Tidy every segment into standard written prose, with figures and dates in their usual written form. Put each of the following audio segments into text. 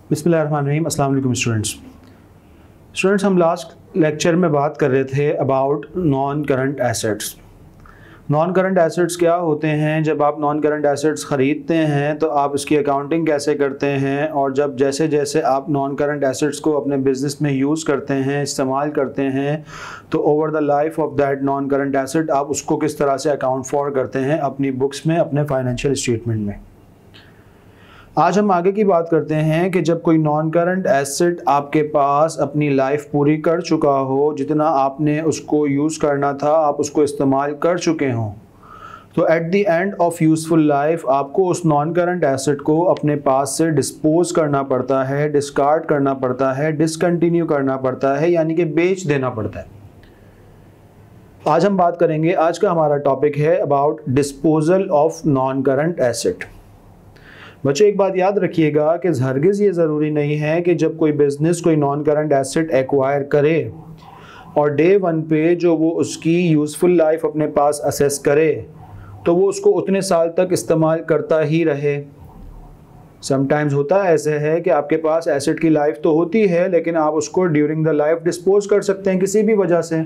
बिस्मिल्लाहिर्रहमानिर्रहीम। अस्सलाम वालेकुम स्टूडेंट्स, हम लास्ट लेक्चर में बात कर रहे थे about non current assets. Non current assets क्या होते हैं? जब आप नॉन करंट एसेट्स ख़रीदते हैं तो आप उसकी अकाउंटिंग कैसे करते हैं, और जब जैसे जैसे आप नॉन करंट एसेट्स को अपने बिज़नेस में यूज़ करते हैं, इस्तेमाल करते हैं, तो over the life of that non current asset आप उसको किस तरह से अकाउंट फॉर करते हैं अपनी बुक्स में, अपने फाइनेंशियल स्टेटमेंट में। आज हम आगे की बात करते हैं कि जब कोई नॉन करंट एसेट आपके पास अपनी लाइफ पूरी कर चुका हो, जितना आपने उसको यूज़ करना था आप उसको इस्तेमाल कर चुके हों, तो at the end of useful life आपको उस नॉन करंट एसेट को अपने पास से डिस्पोज करना पड़ता है, डिस्कार्ड करना पड़ता है, डिसकंटिन्यू करना पड़ता है, यानी कि बेच देना पड़ता है। आज हम बात करेंगे, आज का हमारा टॉपिक है about disposal of non current asset. बच्चों एक बात याद रखिएगा कि हरगिज़ ये ज़रूरी नहीं है कि जब कोई बिज़नेस कोई नॉन करंट एसेट एक्वायर करे और डे वन पे जो वो उसकी यूज़फुल लाइफ अपने पास असेस करे तो वो उसको उतने साल तक इस्तेमाल करता ही रहे। समटाइम्स होता है ऐसे है कि आपके पास एसेट की लाइफ तो होती है लेकिन आप उसको ड्यूरिंग द लाइफ डिस्पोज कर सकते हैं किसी भी वजह से।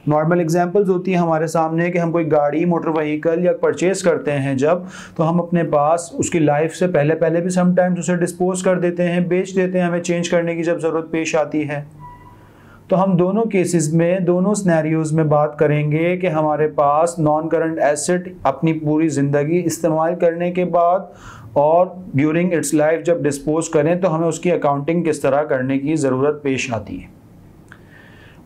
नॉर्मल एग्जांपल्स होती हैं हमारे सामने कि हम कोई गाड़ी, मोटर व्हीकल या परचेज़ करते हैं जब, तो हम अपने पास उसकी लाइफ से पहले भी समटाइम्स उसे डिस्पोज कर देते हैं, बेच देते हैं, हमें चेंज करने की जब ज़रूरत पेश आती है। तो हम दोनों केसेस में, दोनों सिनेरियोज़ में बात करेंगे कि हमारे पास नॉन करंट एसेट अपनी पूरी ज़िंदगी इस्तेमाल करने के बाद और ड्यूरिंग इट्स लाइफ जब डिस्पोज करें तो हमें उसकी अकाउंटिंग किस तरह करने की ज़रूरत पेश आती है।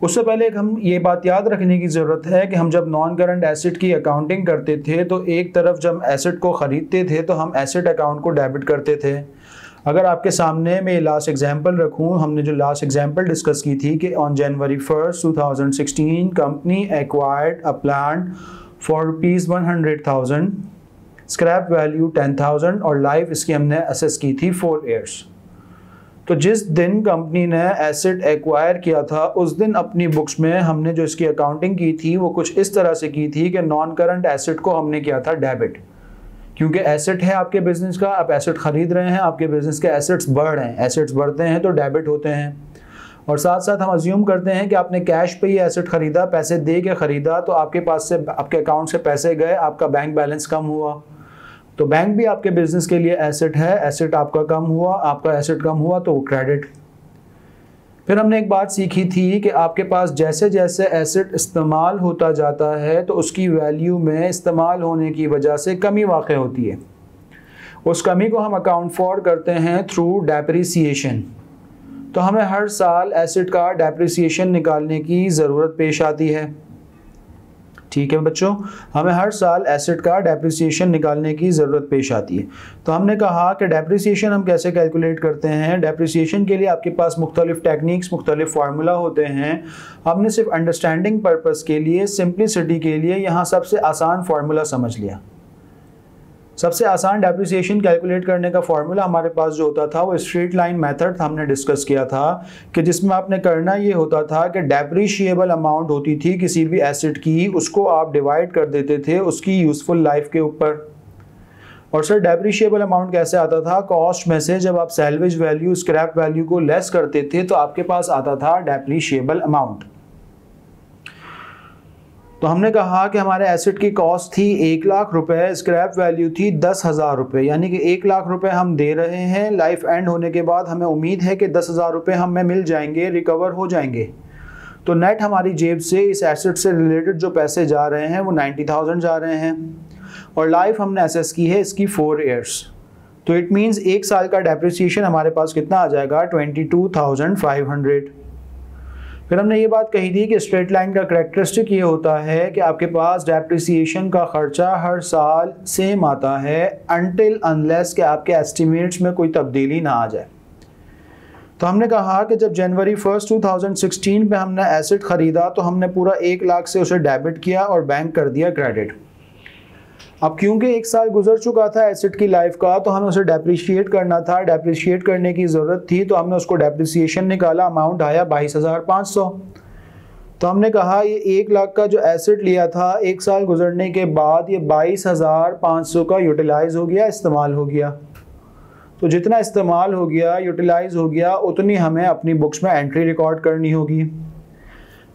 उससे पहले हम ये बात याद रखने की ज़रूरत है कि हम जब नॉन करंट एसेट की अकाउंटिंग करते थे तो एक तरफ जब एसेट को ख़रीदते थे तो हम एसेट अकाउंट को डेबिट करते थे। अगर आपके सामने मैं लास्ट एग्जांपल रखूं, हमने जो लास्ट एग्जांपल डिस्कस की थी कि on January 1, 2016 company acquired a plant for ₹100,000, scrap value 10,000 और लाइफ इसकी हमने असेस की थी 4 ईयर्स। तो जिस दिन कंपनी ने एसेट एक्वायर किया था उस दिन अपनी बुक्स में हमने जो इसकी अकाउंटिंग की थी वो कुछ इस तरह से की थी कि नॉन करंट एसेट को हमने किया था डेबिट, क्योंकि एसेट है आपके बिजनेस का, आप एसेट खरीद रहे हैं, आपके बिजनेस के एसेट्स बढ़ रहे हैं, एसेट्स बढ़ते हैं तो डेबिट होते हैं। और साथ साथ हम अज्यूम करते हैं कि आपने कैश पे ये एसेट खरीदा, पैसे दे के खरीदा, तो आपके पास से, आपके अकाउंट से पैसे गए, आपका बैंक बैलेंस कम हुआ, तो बैंक भी आपके बिजनेस के लिए एसेट है, एसेट आपका कम हुआ, आपका एसेट कम हुआ तो वो क्रेडिट। फिर हमने एक बात सीखी थी कि आपके पास जैसे जैसे एसेट इस्तेमाल होता जाता है तो उसकी वैल्यू में इस्तेमाल होने की वजह से कमी वाक़ होती है। उस कमी को हम अकाउंट फॉर करते हैं थ्रू डेप्रिसिएशन। तो हमें हर साल एसेट का डेप्रिसिएशन निकालने की ज़रूरत पेश आती है। ठीक है बच्चों, हमें हर साल एसेट का डेप्रिसिएशन निकालने की ज़रूरत पेश आती है। तो हमने कहा कि डेप्रिसिएशन हम कैसे कैलकुलेट करते हैं। डेप्रिसिएशन के लिए आपके पास मुख्तलिफ टेक्निक्स, मुख्तलिफ फार्मूला होते हैं। हमने सिर्फ अंडरस्टैंडिंग पर्पस के लिए, सिंप्लिसिटी के लिए यहाँ सबसे आसान फार्मूला समझ लिया। सबसे आसान डेप्रिसिएशन कैलकुलेट करने का फार्मूला हमारे पास जो होता था वो स्ट्रेट लाइन मेथड हमने डिस्कस किया था, कि जिसमें आपने करना ये होता था कि डेप्रिशिएबल अमाउंट होती थी किसी भी एसेट की, उसको आप डिवाइड कर देते थे उसकी यूज़फुल लाइफ के ऊपर। और सर डेप्रिशिएबल अमाउंट कैसे आता था? कॉस्ट में से जब आप सैल्वेज वैल्यू, स्क्रैप वैल्यू को लेस करते थे तो आपके पास आता था डेप्रिशिएबल अमाउंट। तो हमने कहा कि हमारे एसेट की कॉस्ट थी 1 लाख रुपए, स्क्रैप वैल्यू थी 10,000 रुपये, यानी कि 1 लाख रुपए हम दे रहे हैं, लाइफ एंड होने के बाद हमें उम्मीद है कि 10,000 रुपये हमें मिल जाएंगे, रिकवर हो जाएंगे। तो नेट हमारी जेब से इस एसेट से रिलेटेड जो पैसे जा रहे हैं वो 90,000 जा रहे हैं, और लाइफ हमने असेस की है इसकी 4 ईयर्स। तो इट मीन्स 1 साल का डेप्रिसिएशन हमारे पास कितना आ जाएगा? 22,500। फिर हमने ये बात कही थी कि स्ट्रेट लाइन का करैक्टरिस्टिक ये होता है कि आपके पास डेप्रिसिएशन का खर्चा हर साल सेम आता है अनटिल अनलेस कि आपके एस्टिमेट्स में कोई तब्दीली ना आ जाए। तो हमने कहा कि जब जनवरी 1, 2016 पे हमने एसेट ख़रीदा तो हमने पूरा 1 लाख से उसे डेबिट किया और बैंक कर दिया क्रेडिट। अब क्योंकि 1 साल गुजर चुका था एसेट की लाइफ का तो हमें उसे डेप्रिशिएट करना था, डेप्रिशिएट करने की ज़रूरत थी, तो हमने उसको डेप्रिसिएशन निकाला, अमाउंट आया 22,500। तो हमने कहा ये 1 लाख का जो एसेट लिया था 1 साल गुजरने के बाद ये 22,500 का यूटिलाइज हो गया, इस्तेमाल हो गया। तो जितना इस्तेमाल हो गया, यूटिलाइज हो गया, उतनी हमें अपनी बुक्स में एंट्री रिकॉर्ड करनी होगी।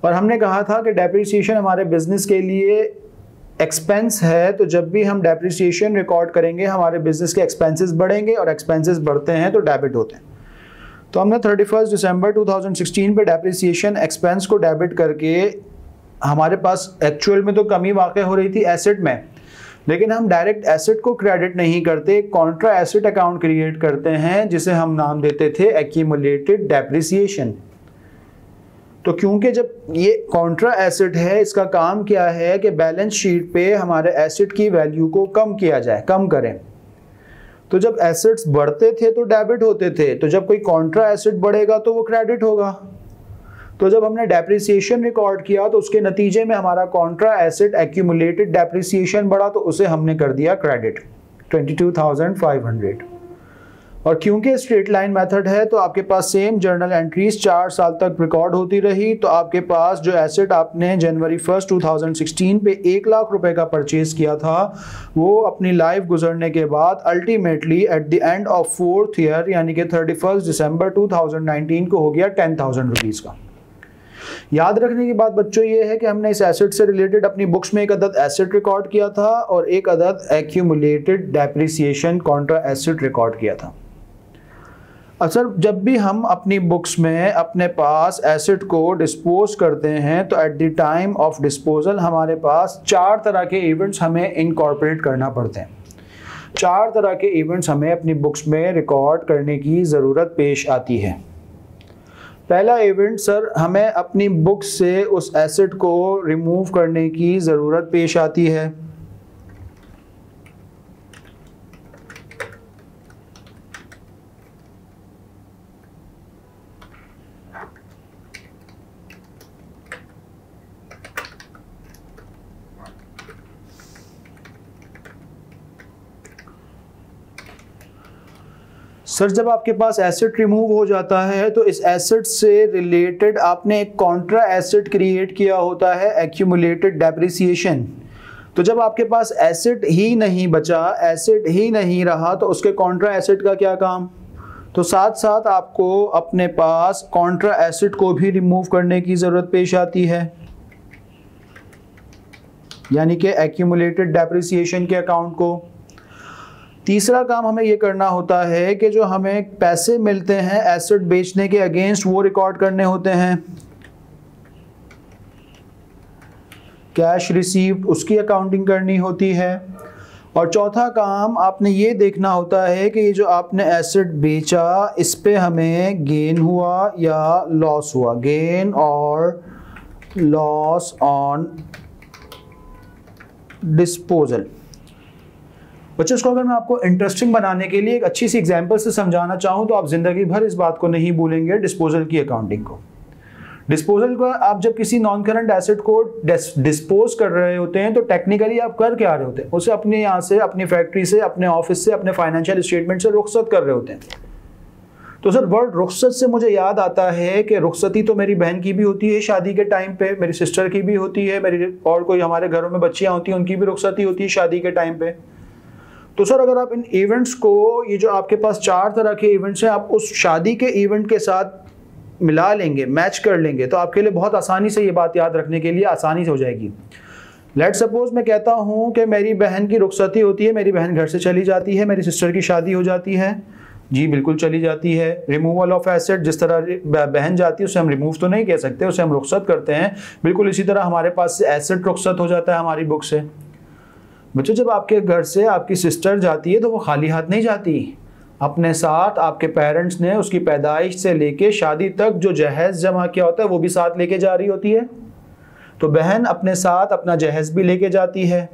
और हमने कहा था कि डेप्रिसिएशन हमारे बिजनेस के लिए एक्सपेंस है, तो जब भी हम डेप्रिसिएशन रिकॉर्ड करेंगे हमारे बिजनेस के एक्सपेंसेस बढ़ेंगे, और एक्सपेंसेस बढ़ते हैं तो डेबिट होते हैं। तो हमने 31 दिसंबर 2016 पे डेप्रिसिएशन एक्सपेंस को डेबिट करके, हमारे पास एक्चुअल में तो कमी वाक़ई हो रही थी एसेट में, लेकिन हम डायरेक्ट एसेट को क्रेडिट नहीं करते, कॉन्ट्रा एसेट अकाउंट क्रिएट करते हैं जिसे हम नाम देते थे एक्यूमुलेटेड डेप्रिसिएशन। तो क्योंकि जब ये कॉन्ट्रा एसेट है, इसका काम क्या है कि बैलेंस शीट पे हमारे एसेट की वैल्यू को कम किया जाए, कम करें। तो जब एसेट्स बढ़ते थे तो डेबिट होते थे, तो जब कोई कॉन्ट्रा एसेट बढ़ेगा तो वो क्रेडिट होगा। तो जब हमने डेप्रिसिएशन रिकॉर्ड किया तो उसके नतीजे में हमारा कॉन्ट्रा एसेट एक्यूमुलेटेड डेप्रिसिएशन बढ़ा, तो उसे हमने कर दिया क्रेडिट 22,500। और क्योंकि स्ट्रेट लाइन मेथड है तो आपके पास सेम जर्नल एंट्रीज 4 साल तक रिकॉर्ड होती रही। तो आपके पास जो एसेट आपने जनवरी 1, 2016 पे 1 लाख रुपए का परचेज किया था, वो अपनी लाइफ गुजरने के बाद ultimately at the end of 4th year यानी कि 31 दिसंबर 2019 को हो गया 10,000 रुपीज़ का। याद रखने की बात बच्चों ये है कि हमने इस एसेट से रिलेटेड अपनी बुक्स में एक अदद एसेट रिकॉर्ड किया था और एक अदद accumulated depreciation Contra asset record किया था। असल जब भी हम अपनी बुक्स में अपने पास एसेट को डिस्पोज करते हैं तो at the time of disposal हमारे पास 4 तरह के इवेंट्स हमें इनकॉर्पोरेट करना पड़ते हैं। 4 तरह के इवेंट्स हमें अपनी बुक्स में रिकॉर्ड करने की ज़रूरत पेश आती है। पहला इवेंट सर, हमें अपनी बुक से उस एसेट को रिमूव करने की ज़रूरत पेश आती है। सर जब आपके पास एसेट रिमूव हो जाता है तो इस एसेट से रिलेटेड आपने एक कॉन्ट्रा एसेट क्रिएट किया होता है एक्यूमुलेटेड डेप्रिसिएशन। तो जब आपके पास एसेट ही नहीं बचा, एसेट ही नहीं रहा, तो उसके कॉन्ट्रा एसेट का क्या काम? तो साथ साथ आपको अपने पास कॉन्ट्रा एसेट को भी रिमूव करने की ज़रूरत पेश आती है, यानी कि एक्यूमुलेटेड डेप्रिसिएशन के अकाउंट को। तीसरा काम हमें ये करना होता है कि जो हमें पैसे मिलते हैं एसेट बेचने के अगेंस्ट, वो रिकॉर्ड करने होते हैं। कैश रिसीव्ड, उसकी अकाउंटिंग करनी होती है। और चौथा काम आपने ये देखना होता है कि ये जो आपने एसेट बेचा, इस पे हमें गेन हुआ या लॉस हुआ, गेन और लॉस ऑन डिस्पोजल। बच्चों इसको अगर मैं आपको इंटरेस्टिंग बनाने के लिए एक अच्छी सी एग्जांपल से समझाना चाहूँ तो आप जिंदगी भर इस बात को नहीं भूलेंगे, डिस्पोजल की अकाउंटिंग को। डिस्पोजल को आप जब किसी नॉन करंट एसेट को डिस्पोज कर रहे होते हैं तो टेक्निकली आप कर क्या रहे होते हैं? उसे अपने यहाँ से, अपनी फैक्ट्री से, अपने ऑफिस से, अपने फाइनेंशियल स्टेटमेंट से रुखसत कर रहे होते हैं। तो सर वर्ड रुखसत से मुझे याद आता है कि रुखसती तो मेरी बहन की भी होती है शादी के टाइम पे, मेरी सिस्टर की भी होती है, मेरी और कोई हमारे घरों में बच्चियाँ होती हैं उनकी भी रुखसती होती है शादी के टाइम पे। तो सर अगर आप इन इवेंट्स को, ये जो आपके पास 4 तरह के इवेंट्स हैं, आप उस शादी के इवेंट के साथ मिला लेंगे, मैच कर लेंगे, तो आपके लिए बहुत आसानी से ये बात याद रखने के लिए आसानी से हो जाएगी। लेट सपोज मैं कहता हूँ कि मेरी बहन की रुखसती होती है, मेरी बहन घर से चली जाती है, मेरी सिस्टर की शादी हो जाती है। जी बिल्कुल चली जाती है। रिमूवल ऑफ एसेट, जिस तरह बहन जाती है उसे हम रिमूव तो नहीं कह सकते, उसे हम रुखसत करते हैं, बिल्कुल इसी तरह हमारे पास से एसेट रुखसत हो जाता है हमारी बुक से। बच्चों जब आपके घर से आपकी सिस्टर जाती है तो वो खाली हाथ नहीं जाती, अपने साथ आपके पेरेंट्स ने उसकी पैदाइश से लेके शादी तक जो जहेज जमा किया होता है वो भी साथ लेके जा रही होती है। तो बहन अपने साथ अपना जहेज भी लेके जाती है।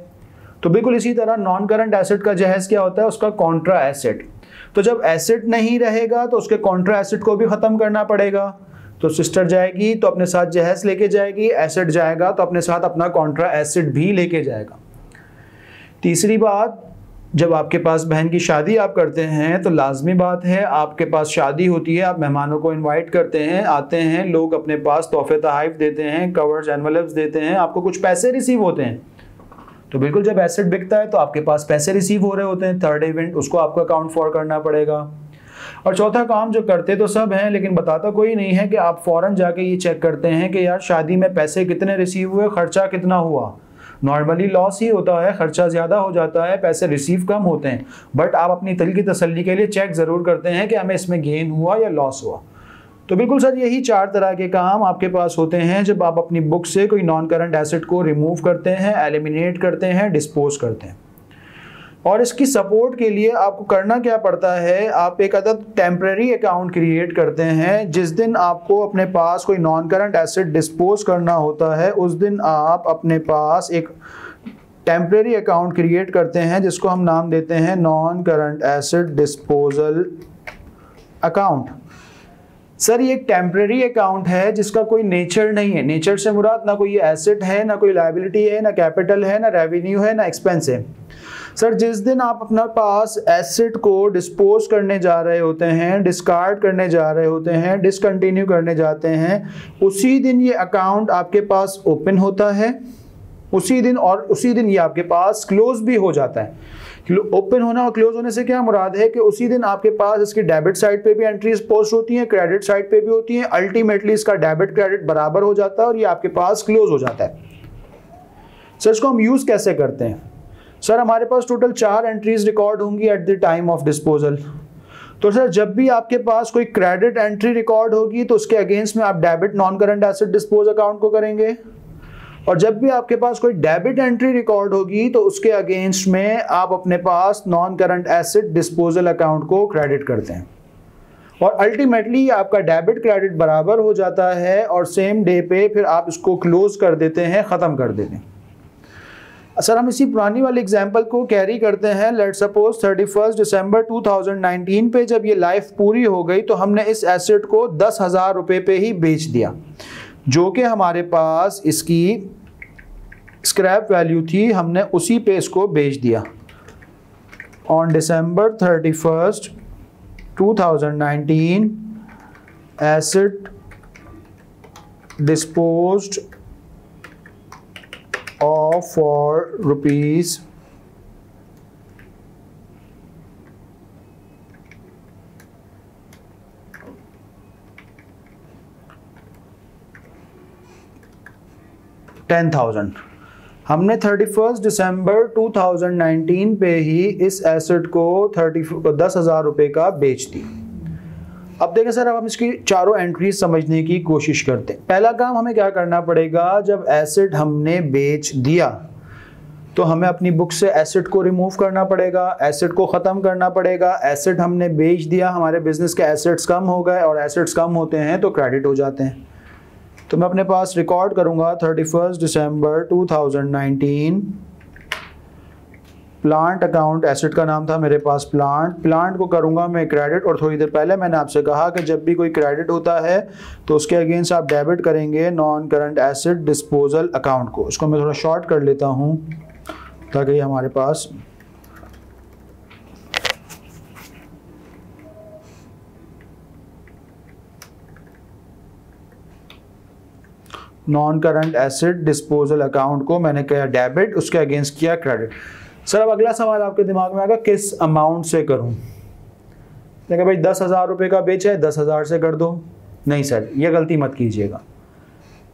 तो बिल्कुल इसी तरह नॉन करंट एसेट का जहेज क्या होता है? उसका कॉन्ट्रा एसेट। तो जब एसेट नहीं रहेगा तो उसके कॉन्ट्रा एसेट को भी ख़त्म करना पड़ेगा। तो सिस्टर जाएगी तो अपने साथ जहेज लेके जाएगी, एसेट जाएगा तो अपने साथ अपना कॉन्ट्रा एसेट भी लेके जाएगा। तीसरी बात, जब आपके पास बहन की शादी आप करते हैं तो लाजमी बात है, आपके पास शादी होती है, आप मेहमानों को इनवाइट करते हैं, आते हैं, लोग अपने पास तोहफे तोहफ़ देते हैं, कवर्स एनवलप्स देते हैं, आपको कुछ पैसे रिसीव होते हैं। तो बिल्कुल जब एसेट बिकता है तो आपके पास पैसे रिसीव हो रहे होते हैं, थर्ड इवेंट, उसको आपको अकाउंट फॉर करना पड़ेगा। और चौथा काम जो करते तो सब हैं लेकिन बताता कोई नहीं है कि आप फ़ौरन जाके ये चेक करते हैं कि यार शादी में पैसे कितने रिसीव हुए, खर्चा कितना हुआ। नॉर्मली लॉस ही होता है, खर्चा ज़्यादा हो जाता है, पैसे रिसीव कम होते हैं, बट आप अपनी दिल की तसल्ली के लिए चेक ज़रूर करते हैं कि हमें इसमें गेन हुआ या लॉस हुआ। तो बिल्कुल सर यही 4 तरह के काम आपके पास होते हैं जब आप अपनी बुक से कोई नॉन करंट एसेट को रिमूव करते हैं, एलिमिनेट करते हैं, डिस्पोज करते हैं। और इसकी सपोर्ट के लिए आपको करना क्या पड़ता है, आप एक अदद टेम्परेरी अकाउंट क्रिएट करते हैं। जिस दिन आपको अपने पास कोई नॉन करंट एसेट डिस्पोज करना होता है उस दिन आप अपने पास एक टेम्परेरी अकाउंट क्रिएट करते हैं जिसको हम नाम देते हैं non current asset disposal account. Sir ये एक टेम्परेरी अकाउंट है जिसका कोई नेचर नहीं है। नेचर से मुराद ना कोई एसेट है, ना कोई लायबिलिटी है, ना कैपिटल है, ना रेवेन्यू है, ना एक्सपेंस है। सर जिस दिन आप अपना पास एसेट को डिस्पोज करने जा रहे होते हैं, डिस्कार्ड करने जा रहे होते हैं, डिसकंटिन्यू करने जाते हैं, उसी दिन ये अकाउंट आपके पास ओपन होता है उसी दिन, और उसी दिन ये आपके पास क्लोज भी हो जाता है। ओपन होना और क्लोज होने से क्या मुराद है कि उसी दिन आपके पास इसकी डेबिट साइड पे भी एंट्रीज पोस्ट होती हैं, क्रेडिट साइड पे भी होती हैं। अल्टीमेटली इसका डेबिट क्रेडिट बराबर हो जाता है और ये आपके पास क्लोज हो जाता है। सर इसको हम यूज कैसे करते हैं? सर हमारे पास टोटल 4 एंट्रीज रिकॉर्ड होंगी at the time of disposal. तो सर जब भी आपके पास कोई क्रेडिट एंट्री रिकॉर्ड होगी तो उसके अगेंस्ट में आप debit non current asset dispose account को करेंगे, और जब भी आपके पास कोई डेबिट एंट्री रिकॉर्ड होगी तो उसके अगेंस्ट में आप अपने पास non current asset disposal account को क्रेडिट करते हैं। और अल्टीमेटली आपका डेबिट क्रेडिट बराबर हो जाता है और सेम डे पे फिर आप इसको क्लोज कर देते हैं, ख़त्म कर देते हैं। सर हम इसी पुरानी वाली एग्जांपल को कैरी करते हैं। लेट सपोज 31 दिसंबर 2019 पे जब ये लाइफ पूरी हो गई तो हमने इस एसेट को 10,000 रुपये पे ही बेच दिया, जो कि हमारे पास इसकी स्क्रैप वैल्यू थी, हमने उसी पे इसको बेच दिया। On December 31, 2019 asset disposed of for rupees 10,000। हमने 31 दिसंबर 2019 पे ही इस एसेट को 10,000 रुपये का बेच दी। अब देखें सर, अब हम इसकी चारों एंट्रीज समझने की कोशिश करते हैं। पहला काम हमें क्या करना पड़ेगा, जब एसेट हमने बेच दिया तो हमें अपनी बुक से एसेट को रिमूव करना पड़ेगा, एसेट को ख़त्म करना पड़ेगा। एसेट हमने बेच दिया, हमारे बिजनेस के एसेट्स कम हो गए, और एसेट्स कम होते हैं तो क्रेडिट हो जाते हैं। तो मैं अपने पास रिकॉर्ड करूंगा 31 दिसंबर 2019 प्लांट अकाउंट, एसेट का नाम था मेरे पास प्लांट को करूंगा मैं क्रेडिट। और थोड़ी देर पहले मैंने आपसे कहा कि जब भी कोई क्रेडिट होता है तो उसके अगेंस्ट आप डेबिट करेंगे non current asset disposal account को। इसको मैं थोड़ा शॉर्ट कर लेता हूं ताकि हमारे पास non current asset disposal account को मैंने किया डेबिट, उसके अगेंस्ट किया क्रेडिट। सर अब अगला सवाल आपके दिमाग में आएगा किस अमाउंट से करूं? देखिए भाई 10,000 रुपये का बेचा है, 10,000 से कर दो। नहीं सर, ये गलती मत कीजिएगा।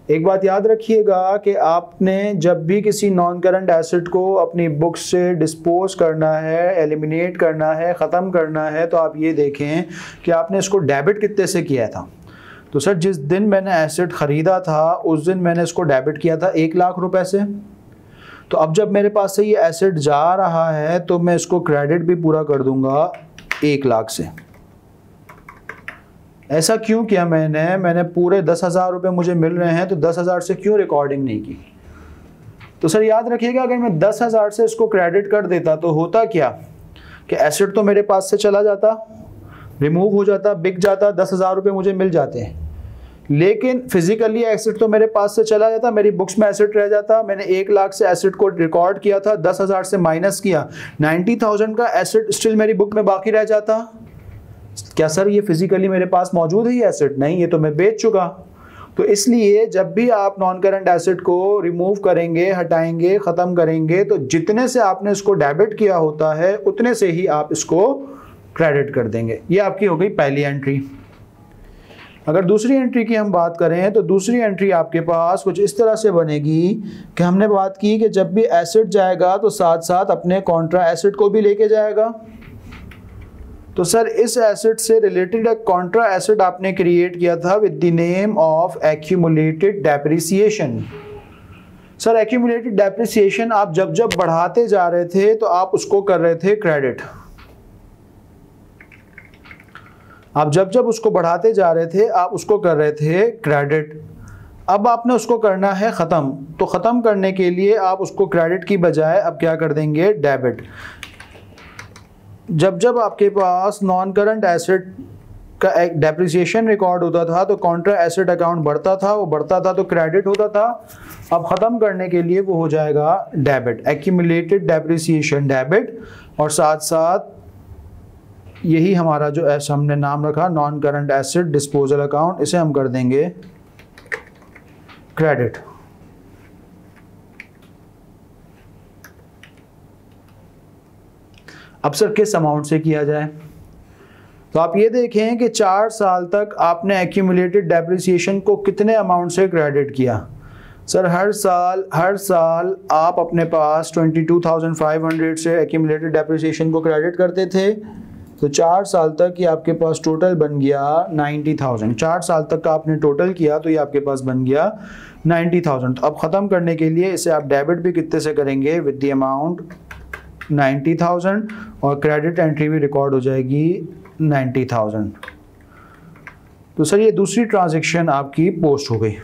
एक बात याद रखिएगा कि आपने जब भी किसी नॉन करंट एसेट को अपनी बुक से डिस्पोज करना है, एलिमिनेट करना है, ख़त्म करना है, तो आप ये देखें कि आपने इसको डेबिट कितने से किया था। तो सर जिस दिन मैंने एसेट ख़रीदा था उस दिन मैंने इसको डेबिट किया था 1 लाख रुपए से। तो अब जब मेरे पास से ये एसेट जा रहा है तो मैं इसको क्रेडिट भी पूरा कर दूंगा 1 लाख से। ऐसा क्यों किया मैंने पूरे 10,000 रुपये मुझे मिल रहे हैं तो 10,000 से क्यों रिकॉर्डिंग नहीं की? तो सर याद रखिएगा, अगर मैं 10,000 से इसको क्रेडिट कर देता तो होता क्या कि एसेट तो मेरे पास से चला जाता, रिमूव हो जाता, बिक जाता, 10,000 रुपये मुझे मिल जाते हैं। लेकिन फिजिकली एसेट तो मेरे पास से चला जाता, मेरी बुक्स में एसेट रह जाता। मैंने 1 लाख से एसेट को रिकॉर्ड किया था, 10,000 से माइनस किया, 90,000 का एसेट स्टिल मेरी बुक में बाकी रह जाता। क्या सर ये फिजिकली मेरे पास मौजूद है ये एसेट? नहीं, ये तो मैं बेच चुका। तो इसलिए जब भी आप नॉन करंट एसेट को रिमूव करेंगे, हटाएंगे, ख़त्म करेंगे, तो जितने से आपने इसको डेबिट किया होता है उतने से ही आप इसको क्रेडिट कर देंगे। ये आपकी हो गई पहली एंट्री। अगर दूसरी एंट्री की हम बात करें तो दूसरी एंट्री आपके पास कुछ इस तरह से बनेगी कि हमने बात की कि जब भी एसेट जाएगा तो साथ साथ अपने कॉन्ट्रा एसेट को भी लेके जाएगा। तो सर इस एसेट से रिलेटेड एक कॉन्ट्रा एसेट आपने क्रिएट किया था with the name of accumulated depreciation. Sir accumulated depreciation आप जब जब बढ़ाते जा रहे थे तो आप उसको कर रहे थे क्रेडिट। आप जब जब उसको बढ़ाते जा रहे थे आप उसको कर रहे थे क्रेडिट। अब आपने उसको करना है ख़त्म, तो ख़त्म करने के लिए आप उसको क्रेडिट की बजाय अब क्या कर देंगे, डेबिट। जब जब आपके पास नॉन करंट एसेट का एक डेप्रिसिएशन रिकॉर्ड होता था तो कॉन्ट्रा एसेट अकाउंट बढ़ता था, वो बढ़ता था तो क्रेडिट होता था। अब ख़त्म करने के लिए वो हो जाएगा डेबिट, एक्यूमुलेटेड डेप्रिसिएशन डेबिट, और साथ साथ यही हमारा जो हमने नाम रखा non current asset disposal account, इसे हम कर देंगे क्रेडिट। अब सर किस अमाउंट से किया जाए, तो आप ये देखें कि 4 साल तक आपने एक्यूमुलेटेड डेप्रिसिएशन को कितने अमाउंट से क्रेडिट किया। सर हर साल आप अपने पास 22,500 से एक्यूमुलेटेड डेप्रिसिएशन को क्रेडिट करते थे, तो 4 साल तक ये आपके पास टोटल बन गया 90,000। 4 साल तक का आपने टोटल किया तो ये आपके पास बन गया 90,000। तो अब ख़त्म करने के लिए इसे आप डेबिट भी कितने से करेंगे, विद द अमाउंट 90,000, और क्रेडिट एंट्री भी रिकॉर्ड हो जाएगी 90,000। तो सर ये दूसरी ट्रांजैक्शन आपकी पोस्ट हो गई।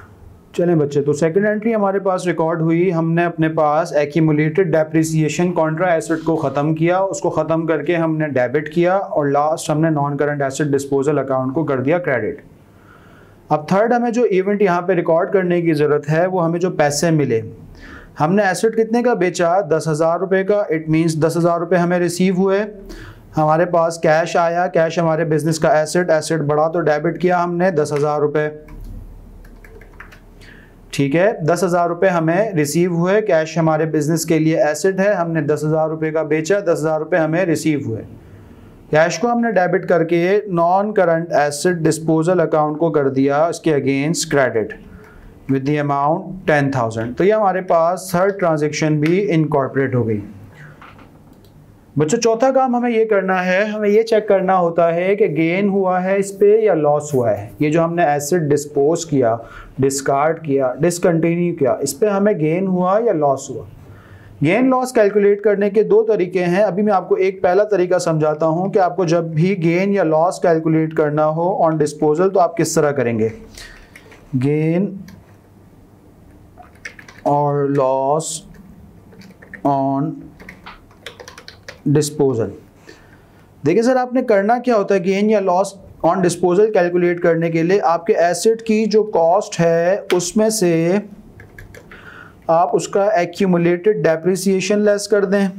चलें बच्चे, तो सेकंड एंट्री हमारे पास रिकॉर्ड हुई, हमने अपने पास एक्यूमुलेटेड डेप्रिसिएशन कॉन्ट्रा एसेट को ख़त्म किया, उसको ख़त्म करके हमने डेबिट किया, और लास्ट हमने non current asset disposal account को कर दिया क्रेडिट। अब थर्ड हमें जो इवेंट यहाँ पे रिकॉर्ड करने की ज़रूरत है वो हमें जो पैसे मिले। हमने एसेट कितने का बेचा, 10,000 रुपये का। इट मीन्स 10,000 रुपये हमें रिसीव हुए, हमारे पास कैश आया, कैश हमारे बिजनेस का एसेट बढ़ा तो डेबिट किया हमने 10,000 रुपये। ठीक है, 10,000 रुपये हमें रिसीव हुए, कैश हमारे बिजनेस के लिए एसेट है, हमने 10,000 रुपये का बेचा, 10,000 रुपये हमें रिसीव हुए। कैश को हमने डेबिट करके non current asset disposal account को कर दिया इसके against credit with the amount 10,000। तो ये हमारे पास थर्ड ट्रांजेक्शन भी इनकॉर्पोरेट हो गई। बच्चों चौथा काम हमें ये करना है, हमें ये चेक करना होता है कि गेन हुआ है इस पे या लॉस हुआ है। ये जो हमने एसेट डिस्पोज किया, डिस्कार्ड किया, डिसकंटिन्यू किया, इस पे हमें गेन हुआ या लॉस हुआ। गेन लॉस कैलकुलेट करने के 2 तरीके हैं। अभी मैं आपको एक पहला तरीका समझाता हूँ कि आपको जब भी गेन या लॉस कैलकुलेट करना हो ऑन डिस्पोजल तो आप किस तरह करेंगे। गेन और लॉस ऑन डिस्पोजल। देखिए सर आपने करना क्या होता है, गेन या लॉस ऑन डिस्पोजल कैलकुलेट करने के लिए आपके एसेट की जो कॉस्ट है उसमें से आप उसका एक्यूमुलेटेड डेप्रिसिएशन लेस कर दें।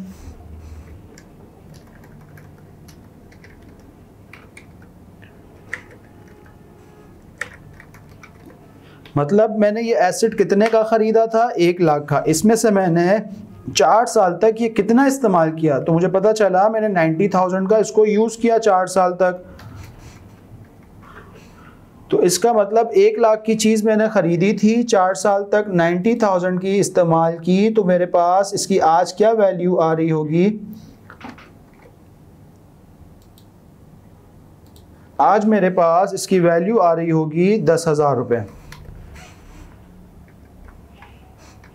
मतलब मैंने ये एसेट कितने का ख़रीदा था, 1 लाख का, इसमें से मैंने 4 साल तक ये कितना इस्तेमाल किया, तो मुझे पता चला मैंने 90,000 का इसको यूज़ किया 4 साल तक। तो इसका मतलब 1 लाख की चीज़ मैंने ख़रीदी थी, 4 साल तक 90,000 की इस्तेमाल की, तो मेरे पास इसकी आज क्या वैल्यू आ रही होगी, आज मेरे पास इसकी वैल्यू आ रही होगी 10,000 रुपये।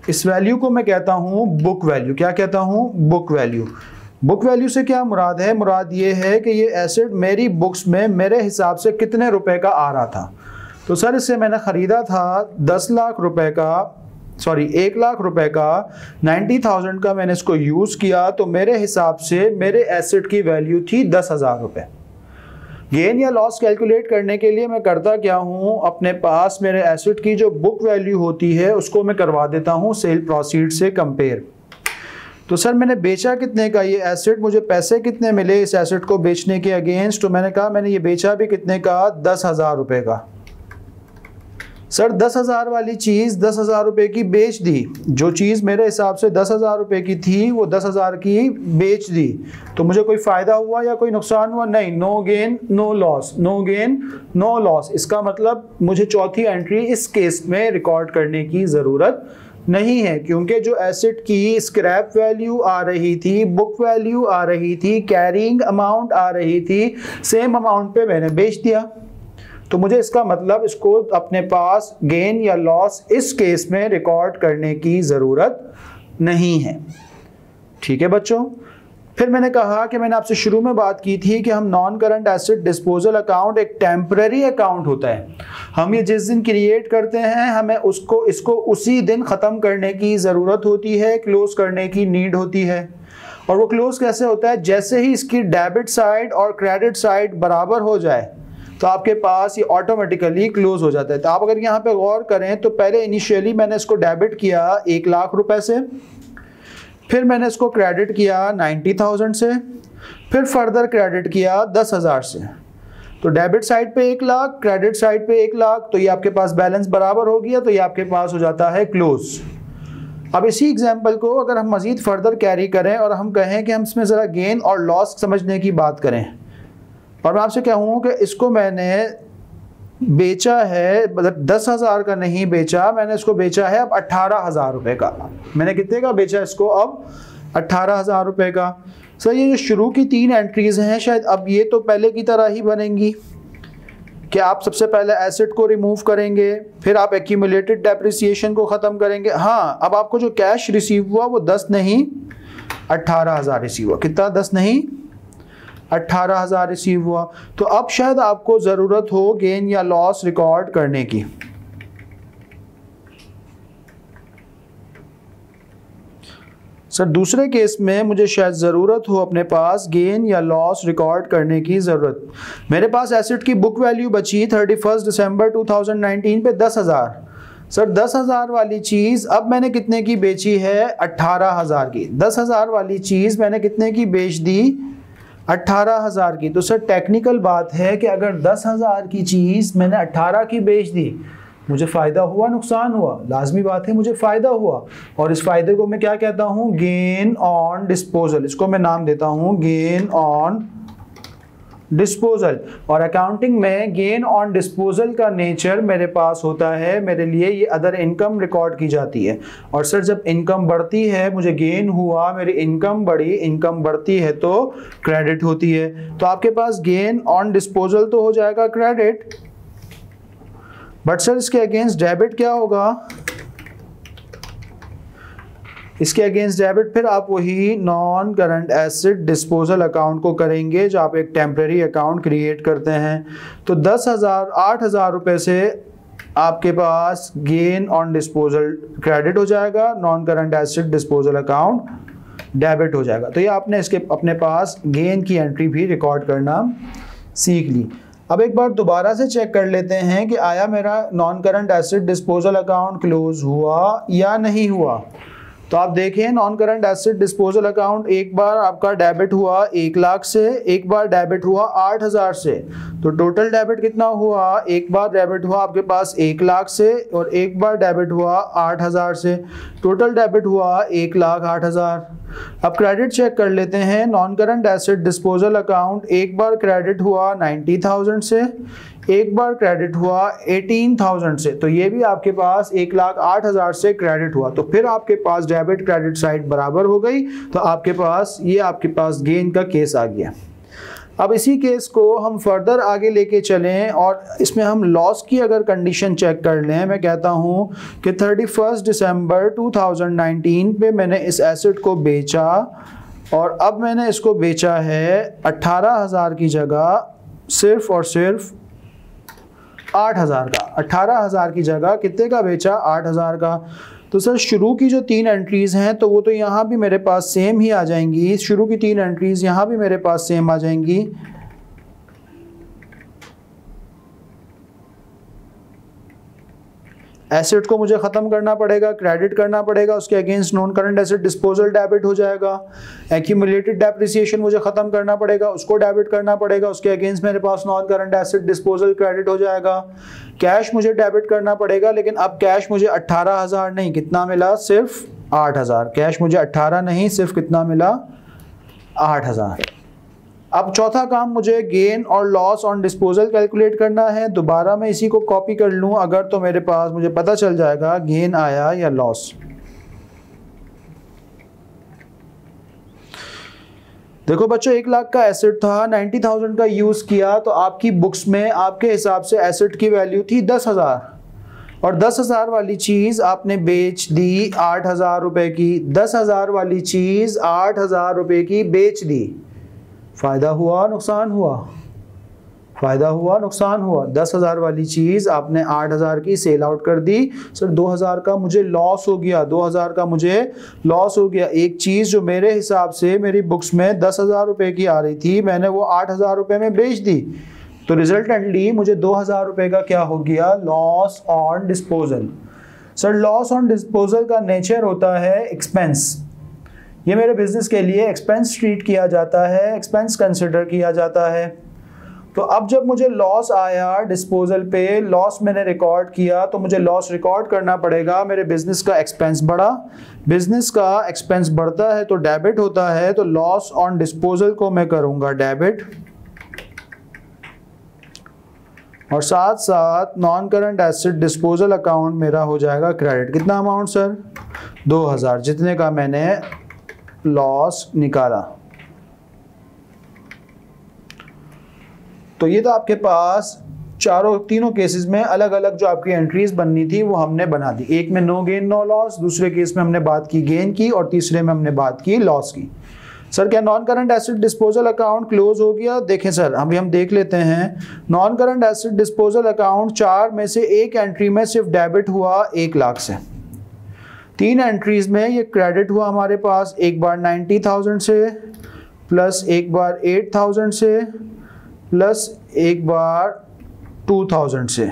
इस वैल्यू को मैं कहता हूँ बुक वैल्यू। क्या कहता हूँ, बुक वैल्यू। बुक वैल्यू से क्या मुराद है, मुराद ये है कि ये एसेट मेरी बुक्स में मेरे हिसाब से कितने रुपए का आ रहा था। तो सर इससे मैंने ख़रीदा था 10 लाख रुपए का, सॉरी 1 लाख रुपए का, 90,000 का मैंने इसको यूज़ किया, तो मेरे हिसाब से मेरे एसेट की वैल्यू थी 10,000 रुपये। गेन या लॉस कैलकुलेट करने के लिए मैं करता क्या हूँ, अपने पास मेरे एसेट की जो बुक वैल्यू होती है उसको मैं करवा देता हूँ सेल प्रोसीड से कंपेयर। तो सर मैंने बेचा कितने का ये एसेट, मुझे पैसे कितने मिले इस एसेट को बेचने के अगेंस्ट, तो मैंने कहा मैंने ये बेचा भी कितने का, 10,000 रुपये का। सर 10,000 वाली चीज़ 10,000 रुपये की बेच दी, जो चीज़ मेरे हिसाब से 10,000 रुपये की थी वो 10,000 की बेच दी, तो मुझे कोई फ़ायदा हुआ या कोई नुकसान हुआ? नहीं, no gain no loss, no gain no loss. इसका मतलब मुझे चौथी एंट्री इस केस में रिकॉर्ड करने की ज़रूरत नहीं है, क्योंकि जो एसेट की स्क्रैप वैल्यू आ रही थी, बुक वैल्यू आ रही थी, कैरिंग अमाउंट आ रही थी, सेम अमाउंट पे मैंने बेच दिया, तो मुझे इसका मतलब इसको अपने पास गेन या लॉस इस केस में रिकॉर्ड करने की ज़रूरत नहीं है। ठीक है बच्चों। फिर मैंने कहा कि मैंने आपसे शुरू में बात की थी कि हम non current asset disposal account एक टेम्पररी अकाउंट होता है, हम ये जिस दिन क्रिएट करते हैं हमें इसको उसी दिन ख़त्म करने की ज़रूरत होती है, क्लोज करने की नीड होती है। और वो क्लोज कैसे होता है? जैसे ही इसकी डेबिट साइड और क्रेडिट साइड बराबर हो जाए तो आपके पास ये ऑटोमेटिकली क्लोज हो जाता है। तो आप अगर यहाँ पे गौर करें तो पहले इनिशियली मैंने इसको डेबिट किया 1 लाख रुपए से, फिर मैंने इसको क्रेडिट किया 90,000 से, फिर फर्दर क्रेडिट किया 10,000 से। तो डेबिट साइड पे 1 लाख, क्रेडिट साइड पे 1 लाख, तो ये आपके पास बैलेंस बराबर हो गया, तो ये आपके पास हो जाता है क्लोज। अब इसी एग्जाम्पल को अगर हम मजीद फर्दर कैरी करें और हम कहें कि हम इसमें ज़रा गेन और लॉस समझने की बात करें, और मैं आपसे कहूँ कि इसको मैंने बेचा है, मतलब 10,000 का नहीं बेचा, मैंने इसको बेचा है अब 18,000 रुपये का। मैंने कितने का बेचा इसको? अब 18,000 रुपये का। सर ये जो शुरू की 3 एंट्रीज हैं शायद अब ये तो पहले की तरह ही बनेंगी कि आप सबसे पहले एसेट को रिमूव करेंगे, फिर आप एक्यूमुलेटेड डेप्रिसिएशन को ख़त्म करेंगे। हाँ, अब आपको जो कैश रिसीव हुआ वो 10 नहीं 18,000 रिसीव हुआ। कितना? 10 नहीं 18,000 रिसीव हुआ। तो अब शायद आपको ज़रूरत हो गेन या लॉस रिकॉर्ड करने की। सर दूसरे केस में मुझे शायद ज़रूरत हो अपने पास गेन या लॉस रिकॉर्ड करने की ज़रूरत। मेरे पास एसेट की बुक वैल्यू बची 31 दिसंबर 2019 पे 10,000। सर 10,000 वाली चीज़ अब मैंने कितने की बेची है? 18,000 की। 10,000 वाली चीज़ मैंने कितने की बेच दी? 18,000 की। तो सर टेक्निकल बात है कि अगर 10,000 की चीज़ मैंने 18 की बेच दी, मुझे फ़ायदा हुआ नुकसान हुआ? लाजमी बात है मुझे फ़ायदा हुआ, और इस फ़ायदे को मैं क्या कहता हूँ? Gain on disposal. इसको मैं नाम देता हूँ गेन ऑन डिस्पोजल। और अकाउंटिंग में गेन ऑन डिस्पोजल का नेचर मेरे पास होता है, मेरे लिए ये अदर इनकम रिकॉर्ड की जाती है। और सर जब इनकम बढ़ती है, मुझे गेन हुआ, मेरी इनकम बढ़ी, इनकम बढ़ती है तो क्रेडिट होती है। तो आपके पास गेन ऑन डिस्पोजल तो हो जाएगा क्रेडिट, बट सर इसके अगेंस्ट डेबिट क्या होगा? इसके अगेंस्ट डेबिट फिर आप वही non current asset disposal account को करेंगे जो आप एक टेम्परेरी अकाउंट क्रिएट करते हैं। तो 10,000 8,000 रुपये से आपके पास गेन ऑन डिस्पोजल क्रेडिट हो जाएगा, non current asset disposal account debit हो जाएगा। तो ये आपने इसके अपने पास गेन की एंट्री भी रिकॉर्ड करना सीख ली। अब एक बार दोबारा से चेक कर लेते हैं कि आया मेरा non current asset disposal account close हुआ या नहीं हुआ। तो आप देखें non current asset disposal account एक बार आपका डेबिट हुआ 1 लाख से, एक बार डेबिट हुआ 8,000 से। तो टोटल डेबिट कितना हुआ? एक बार डेबिट हुआ आपके पास 1 लाख से और एक बार डेबिट हुआ 8,000 से। टोटल डेबिट हुआ 1,08,000। अब क्रेडिट चेक कर लेते हैं। Non current asset disposal account एक बार क्रेडिट हुआ 90,000 से, एक बार क्रेडिट हुआ 18,000 से। तो ये भी आपके पास 1,08,000 से क्रेडिट हुआ। तो फिर आपके पास डेबिट क्रेडिट साइड बराबर हो गई, तो आपके पास गेन का केस आ गया। अब इसी केस को हम फर्दर आगे लेके चलें और इसमें हम लॉस की अगर कंडीशन चेक कर लें। मैं कहता हूँ कि 31 दिसंबर 2019 पे मैंने इस एसेट को बेचा और अब मैंने इसको बेचा है 18,000 की जगह सिर्फ और सिर्फ 8,000 का। 18,000 की जगह कितने का बेचा? 8,000 का। तो सर शुरू की जो 3 एंट्रीज़ हैं तो वो तो यहाँ भी मेरे पास सेम ही आ जाएंगी। शुरू की 3 एंट्रीज़ यहाँ भी मेरे पास सेम आ जाएंगी। एसेट को मुझे ख़त्म करना पड़ेगा, क्रेडिट करना पड़ेगा, उसके against non current asset disposal debit हो जाएगा। एक्यूमुलेटेड डेप्रिसिएशन मुझे ख़त्म करना पड़ेगा, उसको डेबिट करना पड़ेगा, उसके अगेंस्ट मेरे पास non current asset disposal credit हो जाएगा। कैश मुझे डेबिट करना पड़ेगा, लेकिन अब कैश मुझे 18,000 नहीं, कितना मिला, सिर्फ 8,000। कैश मुझे 18 नहीं, सिर्फ कितना मिला, 8,000। अब चौथा काम, मुझे गेन और लॉस ऑन डिस्पोजल कैलकुलेट करना है। दोबारा मैं इसी को कॉपी कर लूं अगर, तो मेरे पास मुझे पता चल जाएगा गेन आया या लॉस। देखो बच्चों, 1 लाख का एसेट था, 90,000 का यूज किया, तो आपकी बुक्स में आपके हिसाब से एसेट की वैल्यू थी 10,000 और 10,000 वाली चीज आपने बेच दी 8,000 रुपए की। 10,000 वाली चीज 8,000 रुपए की बेच दी। फायदा हुआ, नुकसान हुआ? फायदा हुआ, नुकसान हुआ। 10,000 वाली चीज आपने 8,000 की सेल आउट कर दी। सर 2,000 का मुझे लॉस हो गया, 2,000 का मुझे लॉस हो गया। एक चीज जो मेरे हिसाब से मेरी बुक्स में 10,000 रुपए की आ रही थी, मैंने वो 8,000 रुपए में बेच दी, तो रिजल्टेंटली मुझे 2,000 रुपए का क्या हो गया, loss on disposal. Sir loss on disposal का नेचर होता है एक्सपेंस। ये मेरे बिजनेस के लिए एक्सपेंस ट्रीट किया जाता है, एक्सपेंस कंसिडर किया जाता है। तो अब जब मुझे लॉस आया डिस्पोजल पे, लॉस मैंने रिकॉर्ड किया, तो मुझे लॉस रिकॉर्ड करना पड़ेगा। मेरे बिजनेस का एक्सपेंस बढ़ा, बिजनेस का एक्सपेंस बढ़ता है तो डेबिट होता है, तो लॉस ऑन डिस्पोजल को मैं करूंगा डेबिट, और साथ साथ non current asset disposal account मेरा हो जाएगा क्रेडिट। कितना अमाउंट सर, 2,000, जितने का मैंने लॉस निकाला। तो ये तो आपके पास तीनों केसेस में अलग अलग जो आपकी एंट्रीज बननी थी वो हमने बना दी। एक में नो गेन नो लॉस, दूसरे केस में हमने बात की गेन की, और तीसरे में हमने बात की लॉस की। सर क्या non current asset disposal account close हो गया? देखें सर, अभी हम देख लेते हैं। Non current asset disposal account 4 में से एक एंट्री में सिर्फ डेबिट हुआ 1 लाख से। 3 एंट्रीज में ये क्रेडिट हुआ हमारे पास, एक बार 90,000 से, प्लस एक बार 8,000 से, प्लस एक बार 2,000 से।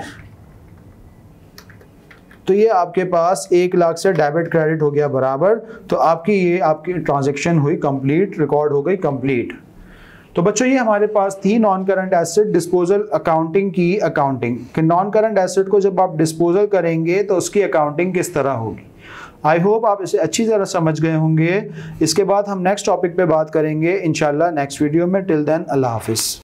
तो ये आपके पास 1 लाख से डेबिट क्रेडिट हो गया बराबर। तो आपकी ट्रांजैक्शन हुई कंप्लीट, रिकॉर्ड हो गई कंप्लीट। तो बच्चों ये हमारे पास थी non current asset disposal accounting की अकाउंटिंग, कि नॉन करंट एसेट को जब आप डिस्पोजल करेंगे तो उसकी अकाउंटिंग किस तरह होगी। आई होप आप इसे अच्छी तरह समझ गए होंगे। इसके बाद हम नेक्स्ट टॉपिक पे बात करेंगे इंशाल्लाह नेक्स्ट वीडियो में। टिल देन अल्लाह हाफिज़।